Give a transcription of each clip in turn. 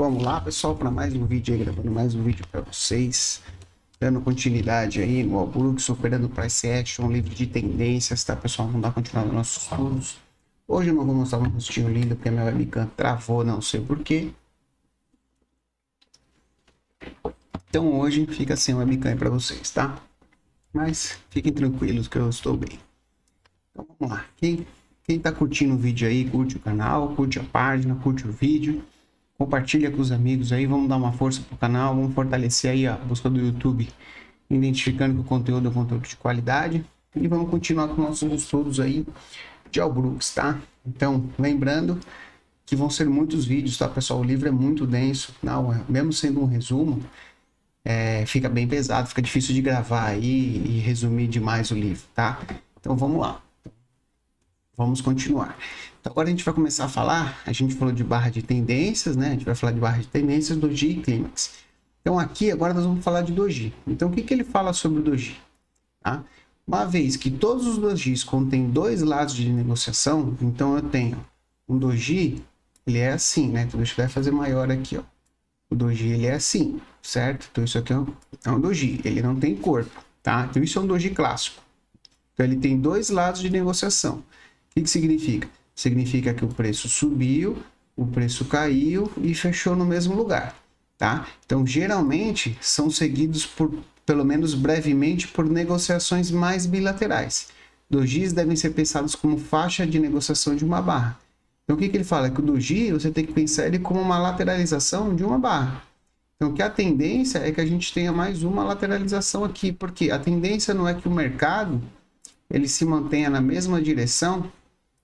Vamos lá, pessoal, para mais um vídeo aí, gravando mais um vídeo para vocês, dando continuidade aí no Albrooks, operando Price Action, livro de tendências, tá, pessoal? Vamos dar continuidade nos nossos estudos. Hoje eu não vou mostrar um rostinho lindo, porque a minha webcam travou, não sei porquê. Então hoje fica sem webcam aí para vocês, tá? Mas fiquem tranquilos que eu estou bem. Então vamos lá. Quem tá curtindo o vídeo aí, curte o canal, curte a página, curte o vídeo. Compartilha com os amigos aí, vamos dar uma força pro canal, vamos fortalecer aí a busca do YouTube, identificando que o conteúdo é um conteúdo de qualidade. E vamos continuar com nossos estudos aí de Albrooks, tá? Então, lembrando que vão ser muitos vídeos, tá, pessoal? O livro é muito denso, não, mesmo sendo um resumo, fica bem pesado, fica difícil de gravar aí e resumir demais o livro, tá? Então, vamos lá. Vamos continuar. Então, agora a gente vai começar a falar, a gente falou de barra de tendências, né? A gente vai falar de barra de tendências, Doji e Clímax. Então, aqui, agora nós vamos falar de Doji. Então, o que ele fala sobre o Doji? Tá? Uma vez que todos os Dojis contêm dois lados de negociação, então eu tenho um Doji, ele é assim, né? Então, deixa eu fazer maior aqui, ó. O Doji, ele é assim, certo? Então, isso aqui é um Doji, ele não tem corpo, tá? Então, isso é um Doji clássico. Então, ele tem dois lados de negociação. O que significa? Significa que o preço subiu, o preço caiu e fechou no mesmo lugar, tá? Então, geralmente, são seguidos por, pelo menos brevemente, por negociações mais bilaterais. Dojis devem ser pensados como faixa de negociação de uma barra. Então, o que ele fala? Que o Doji, você tem que pensar ele como uma lateralização de uma barra. Então, que a tendência é que a gente tenha mais uma lateralização aqui, porque a tendência não é que o mercado ele se mantenha na mesma direção,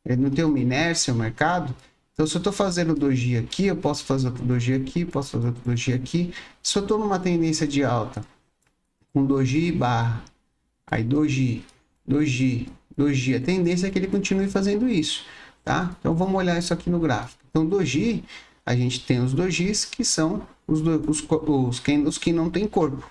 ele não tem uma inércia, o mercado. Então, se eu estou fazendo doji aqui, eu posso fazer outro doji aqui, posso fazer outro doji aqui. Se eu estou numa tendência de alta, com doji barra, aí doji, doji, doji, a tendência é que ele continue fazendo isso, tá? Então, vamos olhar isso aqui no gráfico. Então, doji, a gente tem os dojis, que são os candles que não tem corpo,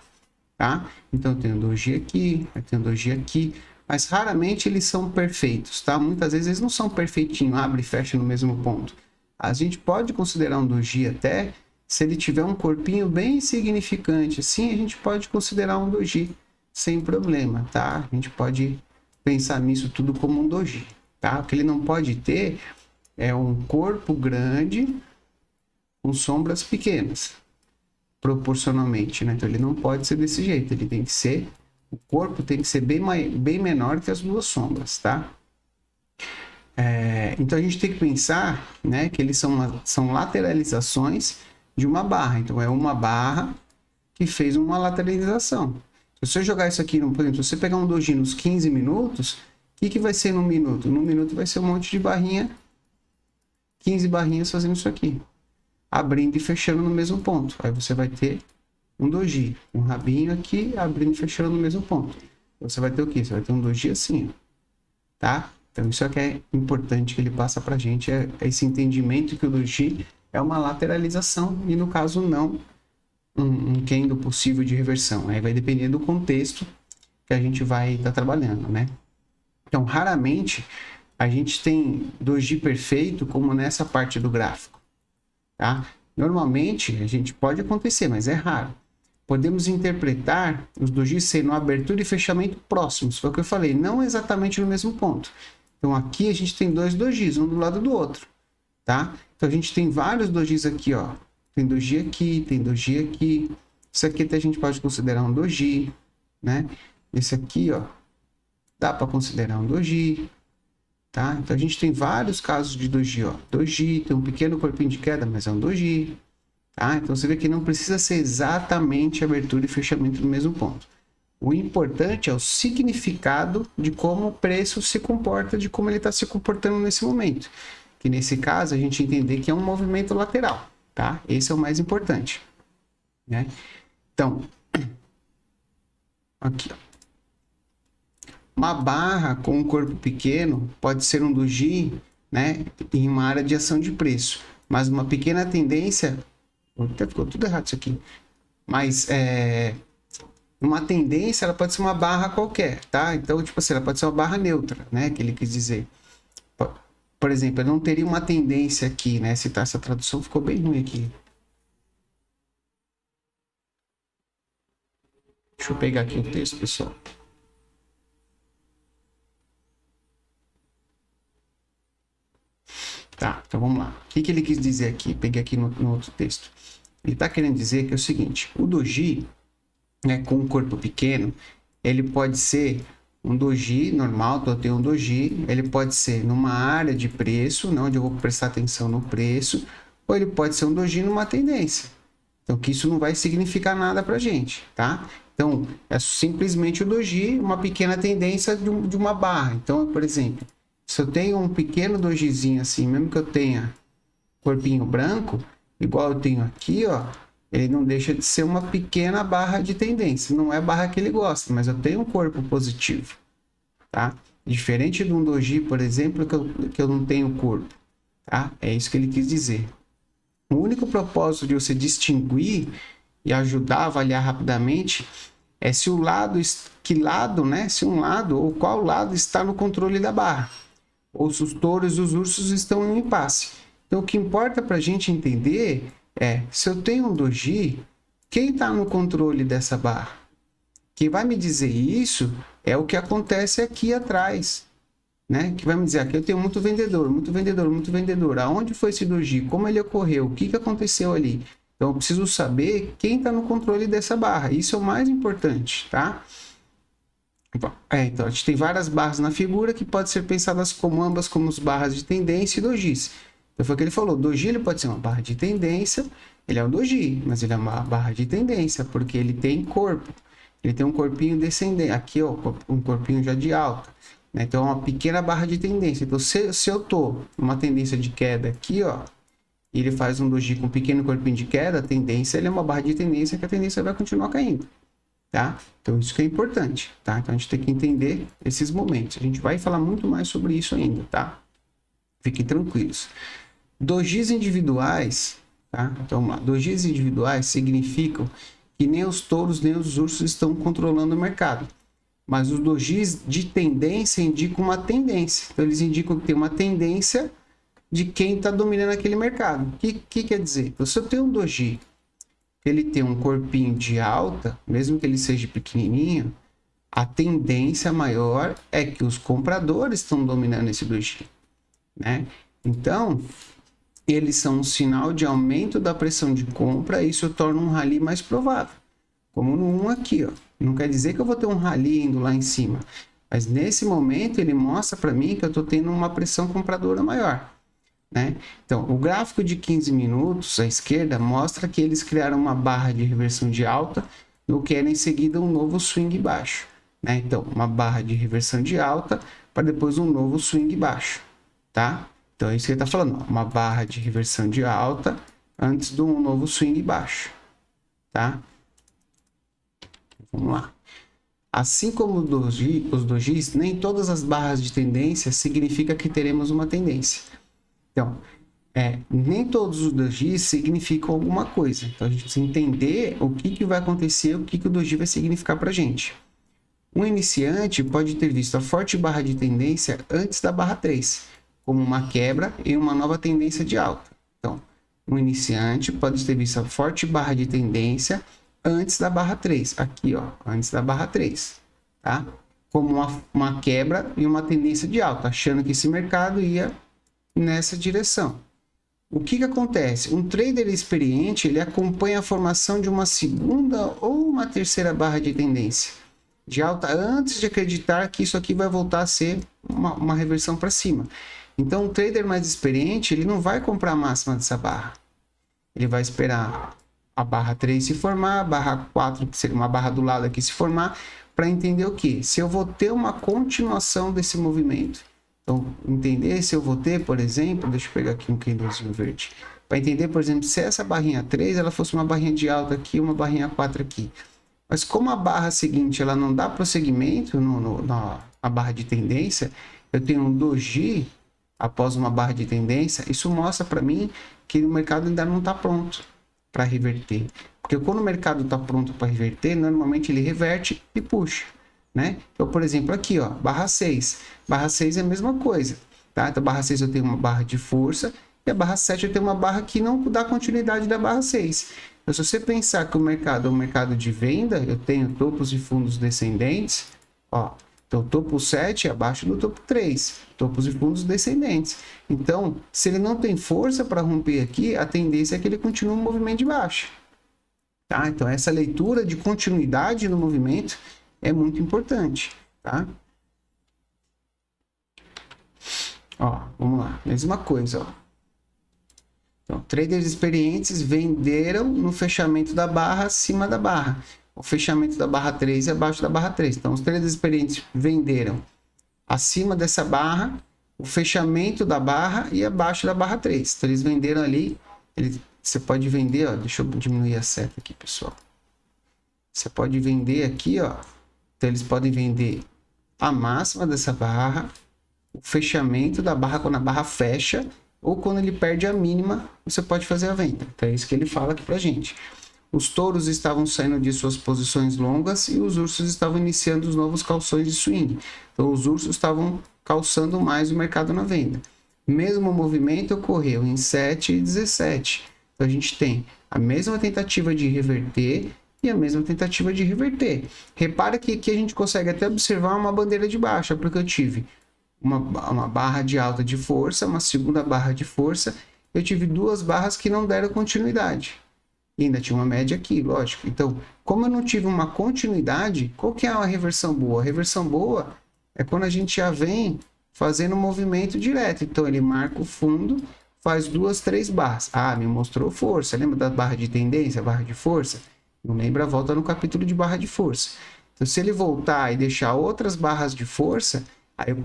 tá? Então, eu tenho um doji aqui, eu tenho um doji aqui, mas raramente eles são perfeitos, tá? Muitas vezes eles não são perfeitinho, abre e fecha no mesmo ponto. A gente pode considerar um doji até, se ele tiver um corpinho bem significante, assim, a gente pode considerar um doji sem problema, tá? A gente pode pensar nisso tudo como um doji, tá? O que ele não pode ter é um corpo grande com sombras pequenas, proporcionalmente, né? Então ele não pode ser desse jeito, ele tem que ser, o corpo tem que ser bem menor que as duas sombras, tá? Então a gente tem que pensar, né, que eles são lateralizações de uma barra. Então é uma barra que fez uma lateralização. Se você jogar isso aqui, por exemplo, se você pegar um doji nos 15 minutos, o que vai ser no minuto? No minuto vai ser um monte de barrinha, 15 barrinhas fazendo isso aqui, abrindo e fechando no mesmo ponto. Aí você vai ter um doji, um rabinho aqui, abrindo e fechando no mesmo ponto. Você vai ter o quê? Você vai ter um doji assim, ó, tá? Então isso aqui é importante que ele passa pra gente, é esse entendimento que o doji é uma lateralização e no caso não um candle possível de reversão. Aí vai depender do contexto que a gente vai estar trabalhando, né? Então raramente a gente tem doji perfeito como nessa parte do gráfico, tá? Normalmente a gente pode acontecer, mas é raro. Podemos interpretar os dojis sendo abertura e fechamento próximos, foi o que eu falei, não exatamente no mesmo ponto. Então aqui a gente tem dois dojis, um do lado do outro, tá? Então a gente tem vários dojis aqui, ó. Tem doji aqui, tem doji aqui. Isso aqui até a gente pode considerar um doji, né? Esse aqui, ó, dá para considerar um doji, tá? Então a gente tem vários casos de doji, ó. Doji tem um pequeno corpinho de queda, mas é um doji. Ah, então você vê que não precisa ser exatamente abertura e fechamento no mesmo ponto. O importante é o significado de como o preço se comporta, de como ele está se comportando nesse momento. Que nesse caso a gente entender que é um movimento lateral, tá? Esse é o mais importante, né? Então, aqui, ó. Uma barra com um corpo pequeno pode ser um doji, né? Em uma área de ação de preço, mas uma pequena tendência. Até ficou tudo errado isso aqui. Mas uma tendência, ela pode ser uma barra qualquer, tá? Então, tipo assim, ela pode ser uma barra neutra, né? Que ele quis dizer. Por exemplo, eu não teria uma tendência aqui, né? Essa tradução ficou bem ruim aqui. Deixa eu pegar aqui o texto, pessoal. Tá, então vamos lá. O que ele quis dizer aqui? Peguei aqui no outro texto. Ele está querendo dizer que é o seguinte: o doji, né, com um corpo pequeno, ele pode ser um doji normal, então eu tenho um doji, ele pode ser numa área de preço, né, onde eu vou prestar atenção no preço, ou ele pode ser um doji numa tendência. Então, que isso não vai significar nada para a gente, tá? Então, é simplesmente o doji, uma pequena tendência de uma barra. Então, por exemplo, se eu tenho um pequeno dojizinho assim, mesmo que eu tenha corpinho branco, igual eu tenho aqui, ó, ele não deixa de ser uma pequena barra de tendência. Não é a barra que ele gosta, mas eu tenho um corpo positivo, tá? Diferente de um doji, por exemplo, que eu não tenho corpo, tá? É isso que ele quis dizer. O único propósito de você distinguir e ajudar a avaliar rapidamente é se o lado, que lado, né? Se um lado ou qual lado está no controle da barra, ou se os touros e os ursos estão em um impasse. Então, o que importa para a gente entender é, se eu tenho um doji, quem está no controle dessa barra? Quem vai me dizer isso é o que acontece aqui atrás, né? Que vai me dizer, aqui eu tenho muito vendedor, muito vendedor, muito vendedor. Aonde foi esse doji? Como ele ocorreu? O que aconteceu ali? Então, eu preciso saber quem está no controle dessa barra. Isso é o mais importante, tá? Então, a gente tem várias barras na figura que podem ser pensadas como ambas como as barras de tendência e dojis. Então, foi o que ele falou. Doji ele pode ser uma barra de tendência, ele é um doji, mas ele é uma barra de tendência, porque ele tem corpo. Ele tem um corpinho descendente. Aqui, ó, um corpinho já de alta. Né? Então, é uma pequena barra de tendência. Então, se eu tô numa tendência de queda aqui, ó, e ele faz um doji com um pequeno corpinho de queda, a tendência ele é uma barra de tendência que a tendência vai continuar caindo. Tá? Então, isso que é importante, tá? Então, a gente tem que entender esses momentos. A gente vai falar muito mais sobre isso ainda, tá? Fiquem tranquilos. Dojis individuais, tá? Então, vamos lá. Dojis individuais significam que nem os touros nem os ursos estão controlando o mercado. Mas os dojis de tendência indicam uma tendência. Então, eles indicam que tem uma tendência de quem está dominando aquele mercado. O que quer dizer? Então, se eu tenho um doji, ele tem um corpinho de alta, mesmo que ele seja pequenininho, a tendência maior é que os compradores estão dominando esse doji, né? Então, eles são um sinal de aumento da pressão de compra e isso torna um rally mais provável. Como no 1 aqui, ó. Não quer dizer que eu vou ter um rally indo lá em cima, mas nesse momento ele mostra para mim que eu estou tendo uma pressão compradora maior, né? Então, o gráfico de 15 minutos à esquerda mostra que eles criaram uma barra de reversão de alta no que era em seguida um novo swing baixo, né? Então, uma barra de reversão de alta para depois um novo swing baixo, tá? Então, é isso que ele está falando, ó, uma barra de reversão de alta antes de um novo swing baixo, tá? Vamos lá. Assim como os dojis, nem todas as barras de tendência significa que teremos uma tendência. Então, nem todos os dojis significam alguma coisa. Então, a gente precisa entender o que vai acontecer, o que o doji vai significar para a gente. Um iniciante pode ter visto a forte barra de tendência antes da barra 3, como uma quebra e uma nova tendência de alta. Então, um iniciante pode ter visto a forte barra de tendência antes da barra 3, aqui, ó, antes da barra 3, tá? Como uma quebra e uma tendência de alta, achando que esse mercado ia nessa direção. O que acontece? Um trader experiente, ele acompanha a formação de uma segunda ou uma terceira barra de tendência de alta antes de acreditar que isso aqui vai voltar a ser uma reversão para cima. Então, um trader mais experiente, ele não vai comprar a máxima dessa barra. Ele vai esperar a barra 3 se formar, a barra 4, que seria uma barra do lado aqui, se formar, para entender o que? Se eu vou ter uma continuação desse movimento. Então, entender se eu vou ter, por exemplo, deixa eu pegar aqui um candlezinho verde, para entender, por exemplo, se essa barrinha 3, ela fosse uma barrinha de alta aqui, uma barrinha 4 aqui. Mas como a barra seguinte, ela não dá prosseguimento na barra de tendência, eu tenho um doji após uma barra de tendência, isso mostra para mim que o mercado ainda não está pronto para reverter. Porque quando o mercado está pronto para reverter, normalmente ele reverte e puxa, né? Então, por exemplo, aqui, ó, barra 6. Barra 6 é a mesma coisa, tá? Então, barra 6 eu tenho uma barra de força e a barra 7 eu tenho uma barra que não dá continuidade da barra 6. Então, se você pensar que o mercado é um mercado de venda, eu tenho topos e fundos descendentes, ó. Então, topo 7 é abaixo do topo 3, topos e fundos descendentes. Então, se ele não tem força para romper aqui, a tendência é que ele continue um movimento de baixa. Tá? Então, essa leitura de continuidade no movimento é muito importante. Tá? Ó, vamos lá, mesma coisa. Ó. Então, traders experientes venderam no fechamento da barra acima da barra. O fechamento da barra 3 é abaixo da barra 3. Então, os traders experientes venderam acima dessa barra, o fechamento da barra e abaixo da barra 3. Então, eles venderam ali. Você pode vender, ó. Deixa eu diminuir a seta aqui, pessoal. Você pode vender aqui, ó. Então, eles podem vender a máxima dessa barra, o fechamento da barra quando a barra fecha, ou quando ele perde a mínima, você pode fazer a venda. Então, é isso que ele fala aqui pra gente. Os touros estavam saindo de suas posições longas e os ursos estavam iniciando os novos calções de swing. Então, os ursos estavam calçando mais o mercado na venda. O mesmo movimento ocorreu em 7 e 17. Então, a gente tem a mesma tentativa de reverter e a mesma tentativa de reverter. Repara que aqui a gente consegue até observar uma bandeira de baixa, porque eu tive uma barra de alta de força, uma segunda barra de força. Eu tive duas barras que não deram continuidade. E ainda tinha uma média aqui, lógico. Então, como eu não tive uma continuidade, qual que é a reversão boa? A reversão boa é quando a gente já vem fazendo um movimento direto. Então, ele marca o fundo, faz 2, 3 barras. Ah, me mostrou força. Lembra da barra de tendência, barra de força? Não lembra, volta no capítulo de barra de força. Então, se ele voltar e deixar outras barras de força, aí eu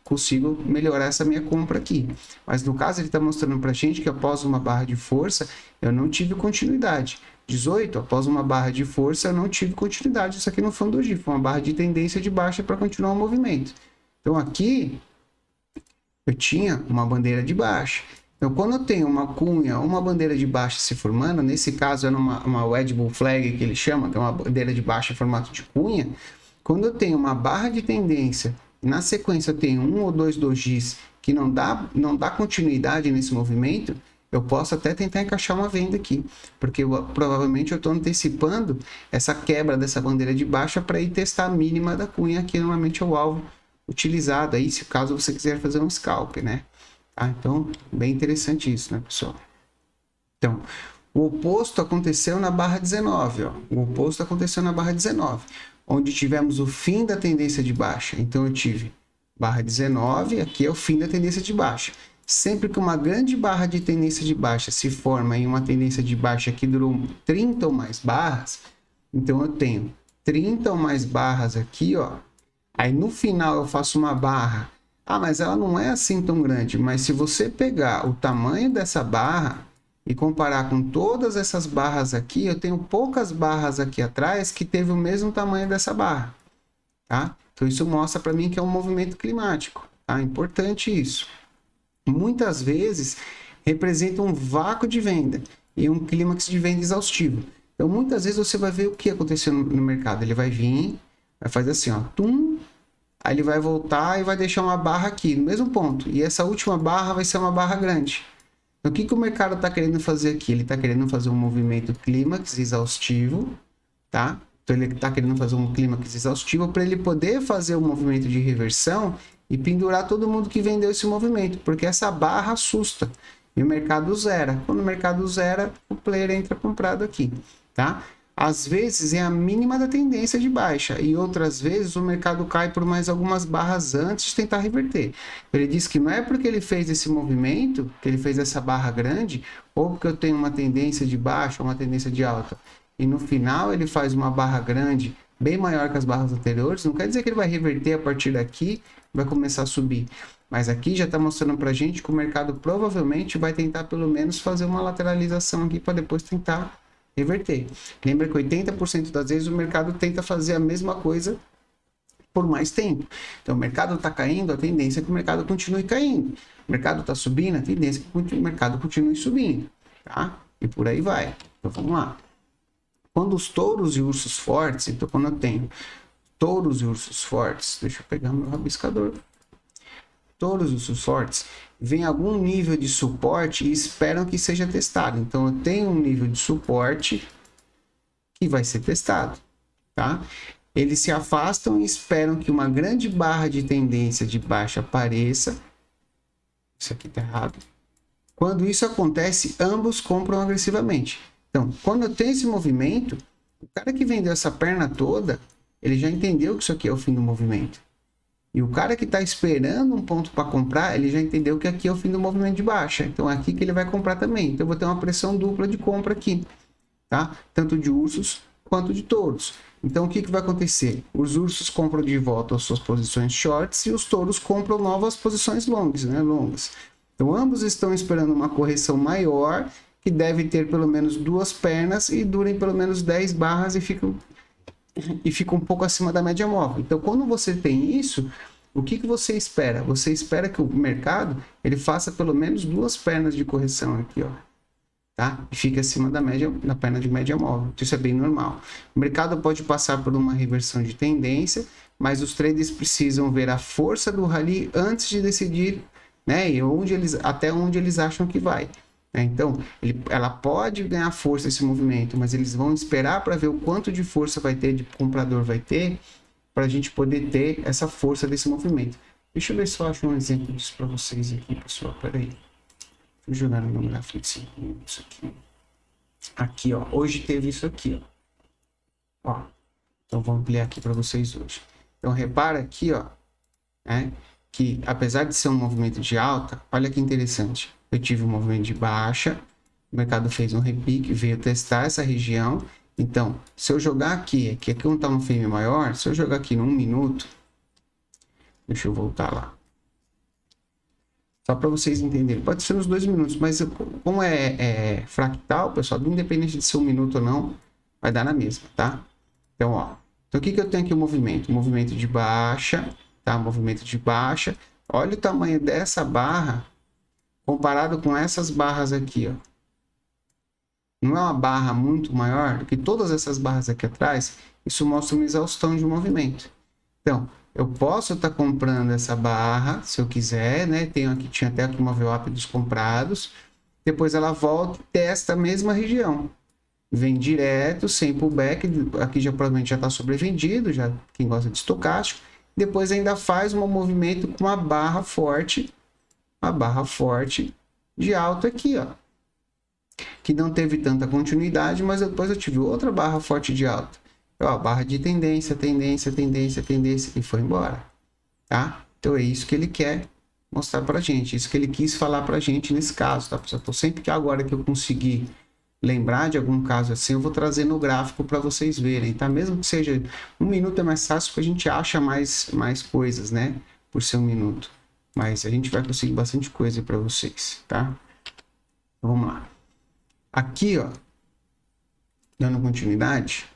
consigo melhorar essa minha compra aqui. Mas no caso, ele está mostrando para a gente que após uma barra de força, eu não tive continuidade. 18, após uma barra de força, eu não tive continuidade. Isso aqui no fundo do GIF, foi uma barra de tendência de baixa para continuar o movimento. Então aqui, eu tinha uma bandeira de baixa. Então quando eu tenho uma cunha, uma bandeira de baixa se formando, nesse caso era uma Wedge Bull Flag que ele chama, que é uma bandeira de baixa em formato de cunha. Quando eu tenho uma barra de tendência, na sequência eu tenho um ou dois dojis que não dá continuidade nesse movimento, eu posso até tentar encaixar uma venda aqui, porque provavelmente eu estou antecipando essa quebra dessa bandeira de baixa para ir testar a mínima da cunha, que normalmente é o alvo utilizado aí, se caso você quiser fazer um scalp, né? Tá? Então, bem interessante isso, né, pessoal? Então, o oposto aconteceu na barra 19, ó. O oposto aconteceu na barra 19, onde tivemos o fim da tendência de baixa. Então, eu tive barra 19, aqui é o fim da tendência de baixa. Sempre que uma grande barra de tendência de baixa se forma em uma tendência de baixa que durou 30 ou mais barras, então eu tenho 30 ou mais barras aqui, ó. Aí no final eu faço uma barra. Ah, mas ela não é assim tão grande. Mas se você pegar o tamanho dessa barra e comparar com todas essas barras aqui, eu tenho poucas barras aqui atrás que teve o mesmo tamanho dessa barra, tá? Então isso mostra para mim que é um movimento climático, tá? Importante isso. Muitas vezes representa um vácuo de venda e um clímax de venda exaustivo. Então muitas vezes você vai ver o que aconteceu no mercado. Ele vai vir, vai fazer assim, ó, tum, aí ele vai voltar e vai deixar uma barra aqui no mesmo ponto. E essa última barra vai ser uma barra grande. Então, o que o mercado está querendo fazer aqui? Ele está querendo fazer um movimento clímax exaustivo, tá? Então, ele está querendo fazer um clímax exaustivo para ele poder fazer um movimento de reversão e pendurar todo mundo que vendeu esse movimento, porque essa barra assusta e o mercado zera. Quando o mercado zera, o player entra comprado aqui, tá? Às vezes é a mínima da tendência de baixa e outras vezes o mercado cai por mais algumas barras antes de tentar reverter. Ele diz que não é porque ele fez esse movimento, que ele fez essa barra grande, ou porque eu tenho uma tendência de baixa ou uma tendência de alta. E no final ele faz uma barra grande, bem maior que as barras anteriores, não quer dizer que ele vai reverter a partir daqui, vai começar a subir. Mas aqui já está mostrando para a gente que o mercado provavelmente vai tentar pelo menos fazer uma lateralização aqui para depois tentar reverter. Lembra que 80% das vezes o mercado tenta fazer a mesma coisa por mais tempo. Então o mercado está caindo, a tendência é que o mercado continue caindo. O mercado está subindo, a tendência é que o mercado continue subindo. Tá? E por aí vai. Então vamos lá. Quando os touros e ursos fortes, então quando eu tenho touros e ursos fortes, deixa eu pegar meu rabiscador. todos os suportes vêm algum nível de suporte e esperam que seja testado. Então, eu tenho um nível de suporte que vai ser testado, tá? Eles se afastam e esperam que uma grande barra de tendência de baixa apareça. Isso aqui tá errado. Quando isso acontece, ambos compram agressivamente. Então, quando eu tenho esse movimento, o cara que vendeu essa perna toda, ele já entendeu que isso aqui é o fim do movimento. E o cara que está esperando um ponto para comprar, ele já entendeu que aqui é o fim do movimento de baixa. Então, é aqui que ele vai comprar também. Então, eu vou ter uma pressão dupla de compra aqui, tá? Tanto de ursos quanto de touros. Então, o que vai acontecer? Os ursos compram de volta as suas posições shorts e os touros compram novas posições longas, né? Então, ambos estão esperando uma correção maior, que deve ter pelo menos 2 pernas e durem pelo menos 10 barras e fica um pouco acima da média móvel. Então, quando você tem isso, o que você espera? Você espera que o mercado ele faça pelo menos 2 pernas de correção aqui, ó, tá? E fica acima da média, da perna de média móvel. Isso é bem normal. O mercado pode passar por uma reversão de tendência, mas os traders precisam ver a força do rally antes de decidir, né? E até onde eles acham que vai. Então, ela pode ganhar força esse movimento, mas eles vão esperar para ver o quanto de força vai ter, de comprador vai ter, para a gente poder ter essa força desse movimento. Deixa eu ver se eu acho um exemplo disso para vocês aqui, pessoal. Pera aí. Vou jogar no meu gráfico de 5 minutos aqui. Aqui, ó. Hoje teve isso aqui, ó. Então, vou ampliar aqui para vocês hoje. Então, repara aqui, ó, né, que apesar de ser um movimento de alta, olha que interessante. Eu tive um movimento de baixa, o mercado fez um repique, veio testar essa região. Então, se eu jogar aqui não está um frame maior, se eu jogar aqui no 1 minuto, deixa eu voltar lá. Só para vocês entenderem, pode ser nos 2 minutos, mas como é fractal, pessoal, independente de ser 1 minuto ou não, vai dar na mesma, tá? Então, ó, então o que eu tenho aqui? O movimento de baixa, tá? Movimento de baixa. Olha o tamanho dessa barra comparado com essas barras aqui, ó. Não é uma barra muito maior do que todas essas barras aqui atrás? Isso mostra uma exaustão de movimento. Então, eu posso estar comprando essa barra, se eu quiser, né? Tinha até aqui uma VWAP dos comprados. Depois ela volta e testa a mesma região. Vem direto, sem pullback. Aqui já provavelmente já está sobrevendido, já quem gosta de estocástico. Depois ainda faz um movimento com uma barra forte de alta aqui, ó, que não teve tanta continuidade, mas depois eu tive outra barra forte de alta, ó, barra de tendência e foi embora, tá? Então é isso que ele quer mostrar pra gente, isso que ele quis falar pra gente nesse caso, tá? Pessoal, sempre que agora que eu conseguir lembrar de algum caso assim, eu vou trazer no gráfico para vocês verem, tá? Mesmo que seja 1 minuto é mais fácil, porque a gente acha mais coisas, né? Por ser 1 minuto. Mas a gente vai conseguir bastante coisa para vocês, tá? Então, vamos lá. Aqui, ó, dando continuidade,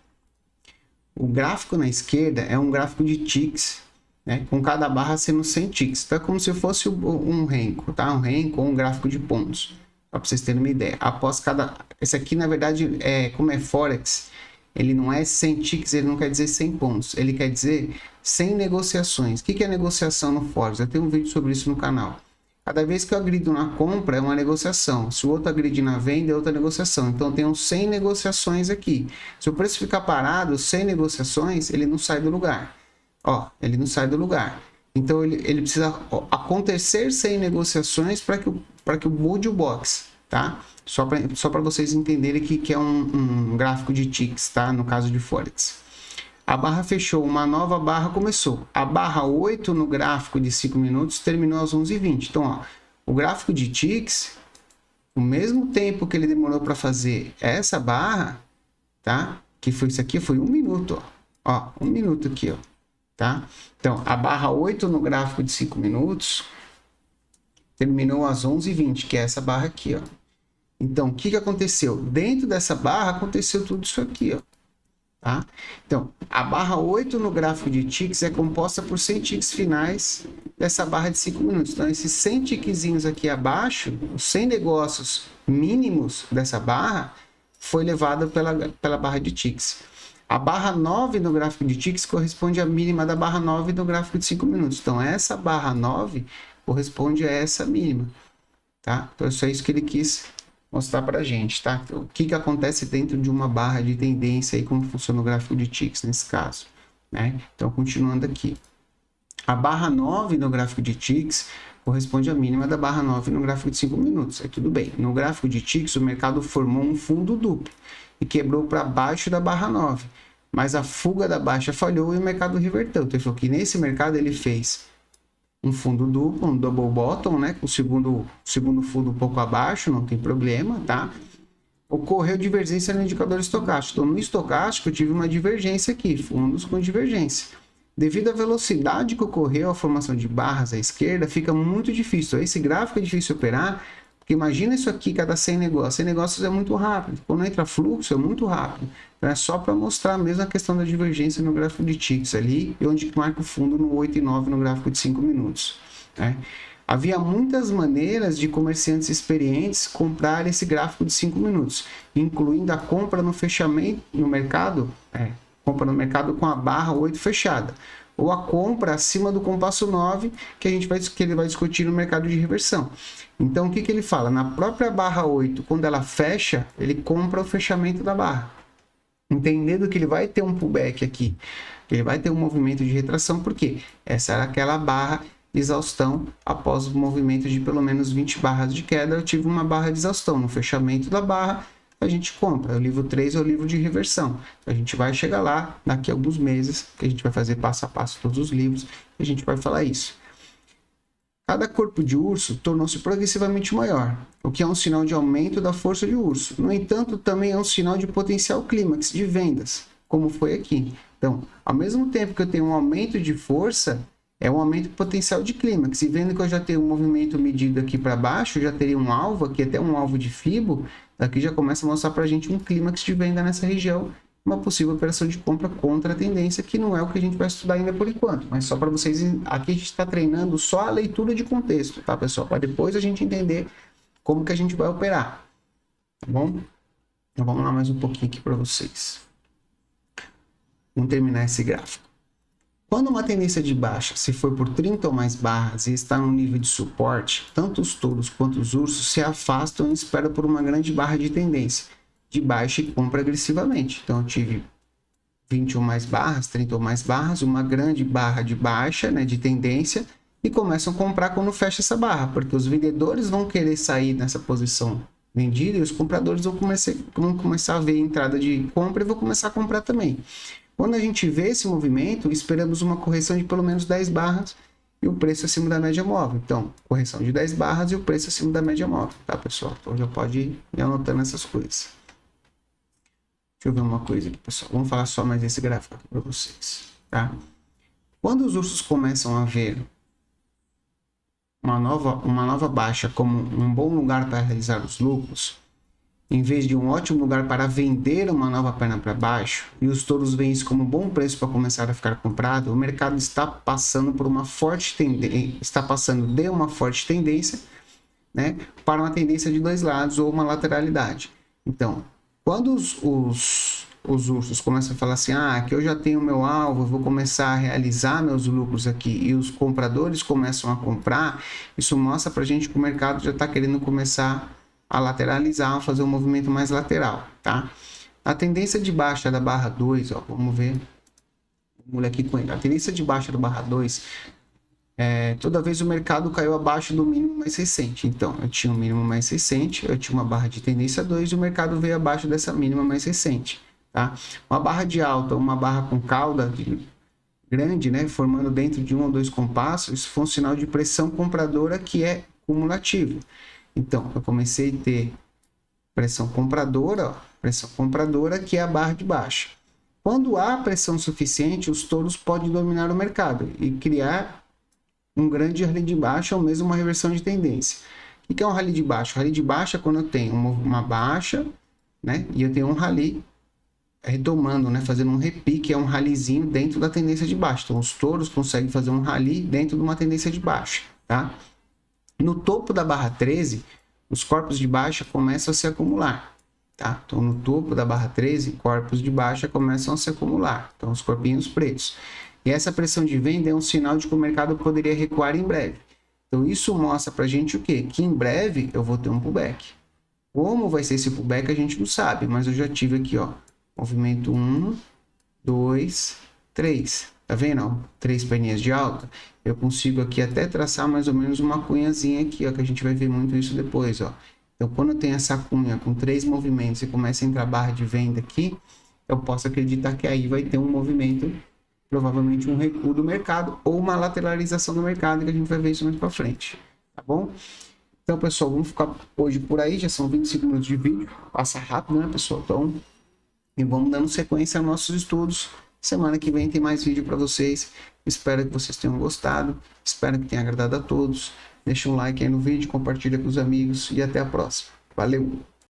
o gráfico na esquerda é um gráfico de ticks, né? Com cada barra sendo 100 ticks. Então, é como se fosse um renko, tá? Um renko ou um gráfico de pontos. Só para vocês terem uma ideia. Após cada... Esse aqui, na verdade, como é Forex, ele não é 100 ticks, ele não quer dizer 100 pontos. Ele quer dizer 100 negociações. O que é negociação no Forex? Eu tenho um vídeo sobre isso no canal. Cada vez que eu agrido na compra, é uma negociação. Se o outro agride na venda, é outra negociação. Então, eu tenho 100 negociações aqui. Se o preço ficar parado, 100 negociações, ele não sai do lugar. Ó, ele não sai do lugar. Então, ele precisa acontecer 100 negociações para que mude o box, tá? Só para vocês entenderem que é um gráfico de ticks, tá? No caso de Forex. A barra fechou, uma nova barra começou. A barra 8 no gráfico de 5 minutos terminou às 11h20. Então, ó, o gráfico de ticks, o mesmo tempo que ele demorou para fazer essa barra, tá? Que foi isso aqui, foi 1 minuto, ó. Ó, 1 minuto aqui, ó. Tá? Então, a barra 8 no gráfico de 5 minutos terminou às 11h20, que é essa barra aqui, ó. Então, o que aconteceu? Dentro dessa barra aconteceu tudo isso aqui, ó. Tá? Então, a barra 8 no gráfico de ticks é composta por 100 ticks finais dessa barra de 5 minutos. Então, esses 100 tickzinhos aqui abaixo, os 100 negócios mínimos dessa barra, foi levado pela barra de ticks. A barra 9 no gráfico de ticks corresponde à mínima da barra 9 no gráfico de 5 minutos. Então, essa barra 9 corresponde a essa mínima, tá? Então é só isso que ele quis mostrar para a gente, tá? Então, o que acontece dentro de uma barra de tendência e como funciona o gráfico de ticks nesse caso, né? Então, continuando aqui. A barra 9 no gráfico de ticks corresponde à mínima da barra 9 no gráfico de 5 minutos. É tudo bem. No gráfico de ticks, o mercado formou um fundo duplo e quebrou para baixo da barra 9. Mas a fuga da baixa falhou e o mercado reverteu. Então, ele falou que nesse mercado ele fez um fundo duplo, um double bottom, né? Com o segundo fundo um pouco abaixo, não tem problema, tá? Ocorreu divergência no indicador estocástico. Então, no estocástico, eu tive uma divergência aqui, fundos com divergência. Devido à velocidade que ocorreu a formação de barras à esquerda, fica muito difícil. Esse gráfico é difícil operar, porque imagina isso aqui, cada 100 negócios. 100 negócios é muito rápido. Quando entra fluxo, é muito rápido. Então, é só para mostrar mesmo a questão da divergência no gráfico de ticks ali, e onde marca o fundo no 8 e 9 no gráfico de 5 minutos. Né? Havia muitas maneiras de comerciantes experientes comprar esse gráfico de 5 minutos, incluindo a compra no fechamento no mercado, compra no mercado com a barra 8 fechada, ou a compra acima do compasso 9, que ele vai discutir no mercado de reversão. Então, o que ele fala? Na própria barra 8, quando ela fecha, ele compra o fechamento da barra. Entendendo que ele vai ter um pullback aqui, que ele vai ter um movimento de retração, porque essa era aquela barra de exaustão após o movimento de pelo menos 20 barras de queda. Eu tive uma barra de exaustão no fechamento da barra, a gente compra. O livro 3 é o livro de reversão. A gente vai chegar lá daqui a alguns meses, que a gente vai fazer passo a passo todos os livros, e a gente vai falar isso. Cada corpo de urso tornou-se progressivamente maior, o que é um sinal de aumento da força de urso. No entanto, também é um sinal de potencial clímax de vendas, como foi aqui. Então, ao mesmo tempo que eu tenho um aumento de força, é um aumento potencial de clímax. E vendo que eu já tenho um movimento medido aqui para baixo, eu já teria um alvo aqui, até um alvo de Fibo, daqui já começa a mostrar para a gente um clímax de venda nessa região, uma possível operação de compra contra a tendência, que não é o que a gente vai estudar ainda por enquanto, mas só para vocês, aqui a gente está treinando só a leitura de contexto, tá, pessoal? Para depois a gente entender como que a gente vai operar, tá bom? Então vamos lá mais um pouquinho aqui para vocês. Vamos terminar esse gráfico. Quando uma tendência de baixa se for por 30 ou mais barras e está no nível de suporte, tanto os touros quanto os ursos se afastam e esperam por uma grande barra de tendência de baixa e compra agressivamente. Então eu tive 20 ou mais barras, 30 ou mais barras, uma grande barra de baixa, né, de tendência, e começam a comprar quando fecha essa barra, porque os vendedores vão querer sair nessa posição vendida e os compradores vão começar a ver a entrada de compra e vão começar a comprar também. Quando a gente vê esse movimento, esperamos uma correção de pelo menos 10 barras e o preço acima da média móvel. Então, correção de 10 barras e o preço acima da média móvel, tá, pessoal? Então já pode ir anotando essas coisas. Deixa eu ver uma coisa aqui, pessoal. Vamos falar só mais desse gráfico aqui para vocês, tá? Quando os ursos começam a ver uma nova baixa como um bom lugar para realizar os lucros, em vez de um ótimo lugar para vender uma nova perna para baixo, e os touros veem isso como um bom preço para começar a ficar comprado, o mercado está passando por uma forte tendência, de uma forte tendência, né, para uma tendência de dois lados ou uma lateralidade. Então, quando os ursos começam a falar assim, aqui eu já tenho meu alvo, eu vou começar a realizar meus lucros aqui, e os compradores começam a comprar, isso mostra para a gente que o mercado já está querendo começar a lateralizar, a fazer um movimento mais lateral, tá? A tendência de baixa da barra 2, ó, vamos ver, vamos ler aqui com ele. A tendência de baixa da barra 2, toda vez o mercado caiu abaixo do mínimo mais recente. Então, eu tinha um mínimo mais recente, eu tinha uma barra de tendência 2 e o mercado veio abaixo dessa mínima mais recente, tá? Uma barra de alta, uma barra com cauda grande, né, formando dentro de um ou dois compassos, isso foi um sinal de pressão compradora que é cumulativo. Então, eu comecei a ter pressão compradora que é a barra de baixa. Quando há pressão suficiente, os touros podem dominar o mercado e criar um grande rally de baixa ou mesmo uma reversão de tendência. O que é um rally de baixa? O rally de baixa é quando eu tenho uma baixa, né, e eu tenho um rally retomando, né, fazendo um repique, é um rallyzinho dentro da tendência de baixa. Então, os touros conseguem fazer um rally dentro de uma tendência de baixa, tá? No topo da barra 13, os corpos de baixa começam a se acumular, tá? Então, no topo da barra 13, corpos de baixa começam a se acumular, então os corpinhos pretos. E essa pressão de venda é um sinal de que o mercado poderia recuar em breve. Então isso mostra pra gente o quê? Que em breve eu vou ter um pullback. Como vai ser esse pullback a gente não sabe, mas eu já tive aqui, ó, movimento 1, 2, 3. Tá vendo, ó? 3 perninhas de alta. Eu consigo aqui até traçar mais ou menos uma cunhazinha aqui, ó, que a gente vai ver muito isso depois, ó. Então, quando eu tenho essa cunha com 3 movimentos e começa a entrar barra de venda aqui, eu posso acreditar que aí vai ter um movimento, provavelmente um recuo do mercado ou uma lateralização do mercado, que a gente vai ver isso mais para frente, tá bom? Então, pessoal, vamos ficar hoje por aí, já são 25 minutos de vídeo, passa rápido, né, pessoal? Então, e vamos dando sequência aos nossos estudos. Semana que vem tem mais vídeo para vocês. Espero que vocês tenham gostado, espero que tenha agradado a todos. Deixa um like aí no vídeo, compartilha com os amigos e até a próxima. Valeu!